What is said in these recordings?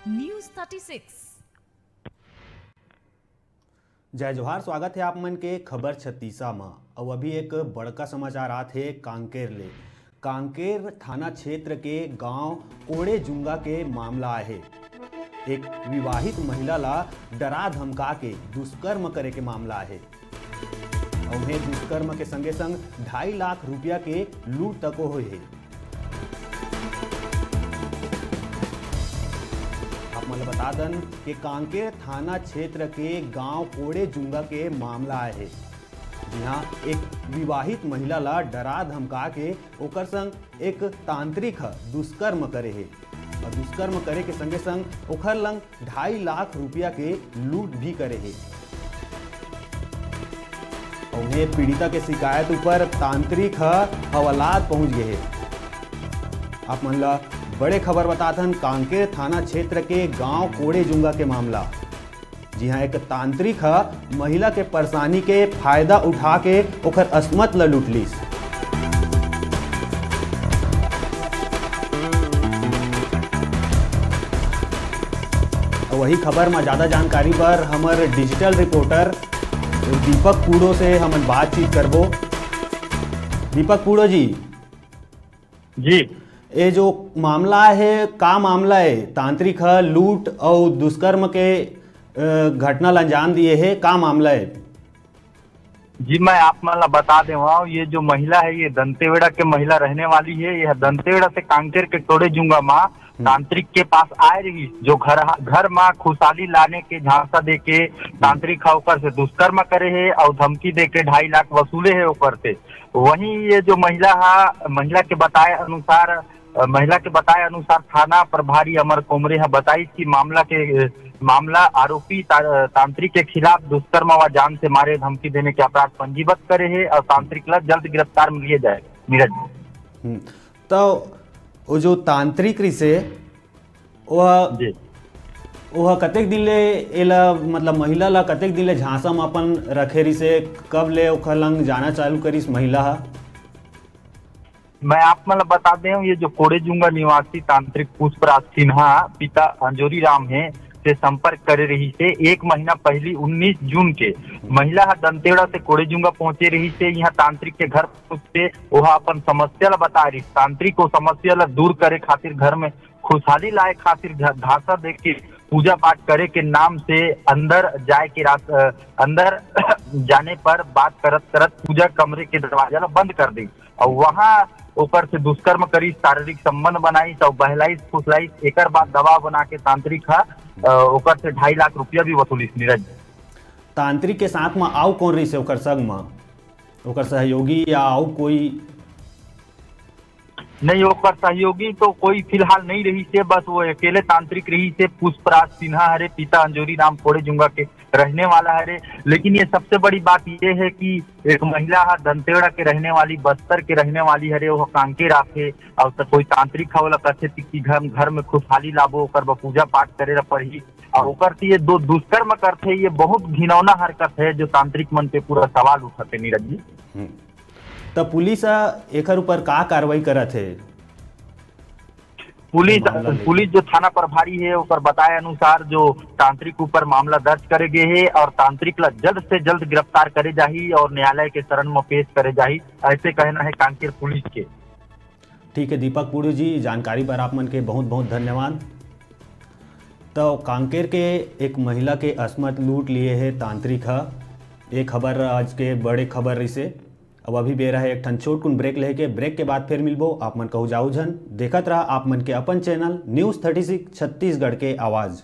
News 36। जय जोहार, स्वागत है आप मन के खबर 36 में। और अभी एक बड़का समाचार आते कांकेर ले। कांकेर थाना क्षेत्र के गांव कोड़े जुंगा के मामला है। एक विवाहित महिला ला डरा धमका के दुष्कर्म करे के मामला है। उन्हें दुष्कर्म के संगे संग 2.5 लाख रुपया के लूट तको हुई है। आप मतलब बता दन कि कांकेर थाना क्षेत्र के गांव कोड़े जुंगा के मामला है, जहां एक विवाहित महिला ला डरा धमका के ओकर संग एक तांत्रिक दुष्कर्म करे है। और दुष्कर्म करे के संगे संग ओकर लंग 2.5 लाख रुपया के लूट भी करे है। उन्हें पीड़िता के शिकायत ऊपर तांत्रिक हवालात पहुंच गए है। आप मन ला बड़े खबर बताथन कांकेर थाना क्षेत्र के गांव कोड़े जुंगा के मामला, जी हाँ, एक तांत्रिक महिला के परेशानी के फायदा उठा के ओकर अस्मत ल लूट लीस। वही खबर में ज्यादा जानकारी पर हमारे डिजिटल रिपोर्टर दीपक पूड़ो से हम बातचीत करबो। दीपक पूड़ो जी ये जो मामला है, का मामला है? तांत्रिक लूट और दुष्कर्म के घटना अंजाम दिए है, का मामला है? जी मैं आप मला बता दे, ये जो महिला है ये दंतेवाड़ा के महिला रहने वाली है। यह दंतेवाड़ा से कांकेर के कोड़े जुंगा माँ तांत्रिक के पास आए रही, जो घर माँ खुशहाली लाने के झांसा दे के तांत्रिक होकर से दुष्कर्म करे है और धमकी दे के 2.5 लाख वसूले है ओकर से। वहीं ये जो महिला के बताए अनुसार थाना प्रभारी अमर कोमरे बताई कि मामला आरोपी तांत्रिक के खिलाफ दुष्कर्म व जान से मारे धमकी देने के अपराध पंजीबद्ध करे है और तांत्रिक ला जल्द गिरफ्तार में लिए जाए। नीरज तो वो जो तांत्रिक से वह कतेक दिन ले एला मतलब महिला ला कतेक दिन ले झांसा में अपन रखे रही से, कब ले ओखर लंग जाना चालू करिस महिला? मैं आप मतलब बता दें, ये जो कोड़े जुंगा निवासी तांत्रिक पुष्पराज सिन्हा पिता अंजोरी राम है से संपर्क करे रही से 1 महीना पहले 19 जून के महिला दंतेवाड़ा से कोड़े जुंगा पहुंचे रही से। यहाँ तांत्रिक के घर से वह अपन समस्या ला बता रही। तांत्रिक को समस्या ला दूर करे खातिर घर में खुशहाली लाए खातिर धासा दे के पूजा पाठ करे के नाम से अंदर जाने पर बात करत पूजा कमरे के दरवाजा ला बंद कर दी और वहाँ ऊपर से दुष्कर्म करी, शारीरिक संबंध बनाई तो बहलाई फुसलाई। एक बाद दबाव बना के तांत्रिक ओकर से 2.5 लाख रुपया भी वसूली। नीरज तांत्रिक के साथ में आओ कौन रही से ओकर संग में? ओकर सहयोगी या आओ कोई? नहीं, ओकर सहयोगी तो कोई फिलहाल नहीं रही से, बस वो अकेले तांत्रिक रही से। पुष्पराज सिन्हा हरे पिता अंजोरी राम कोड़े जुंगा के रहने वाला है। लेकिन ये सबसे बड़ी बात ये है कि एक महिला दंतेवाड़ा के रहने वाली, बस्तर के रहने वाली है, वो कांकेर आके और तो कोई तांत्रिक वाला कथे कि घर में खुशहाली लाबो, ओकर पूजा पाठ करे पड़ी और ओकर से ये दो दुष्कर्म करते। ये बहुत घिनौना हरकत है जो तांत्रिक मन पे पूरा सवाल उठाते। नीरज जी तो पुलिस एकर ऊपर का कार्रवाई करत है? पुलिस जो थाना प्रभारी है ओकर बताए अनुसार जो तांत्रिक ऊपर मामला दर्ज करे गए है और तांत्रिक ला जल्द से जल्द गिरफ्तार करे जाही और न्यायालय के शरण में पेश करे जाही, ऐसे कहना है कांकेर पुलिस के। ठीक है दीपक पुड़ी जी, जानकारी पर आप मन के बहुत बहुत धन्यवाद। तो कांकेर के एक महिला के अस्मत लूट लिए है तांत्रिक। एक खबर आज के बड़े खबर रही से। अब अभी बेरा है एक ठन छोटकुन ब्रेक लेके, ब्रेक के बाद फिर मिलबो। आप मन कहू जाऊ झन देखत रहा आप मन के अपन चैनल न्यूज 36 छत्तीसगढ़ के आवाज।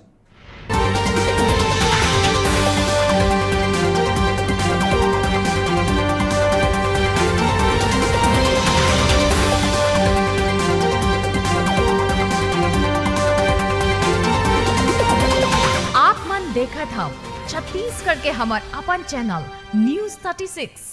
आप मन देखत हव छत्तीसगढ़ के हमर अपन चैनल न्यूज 36।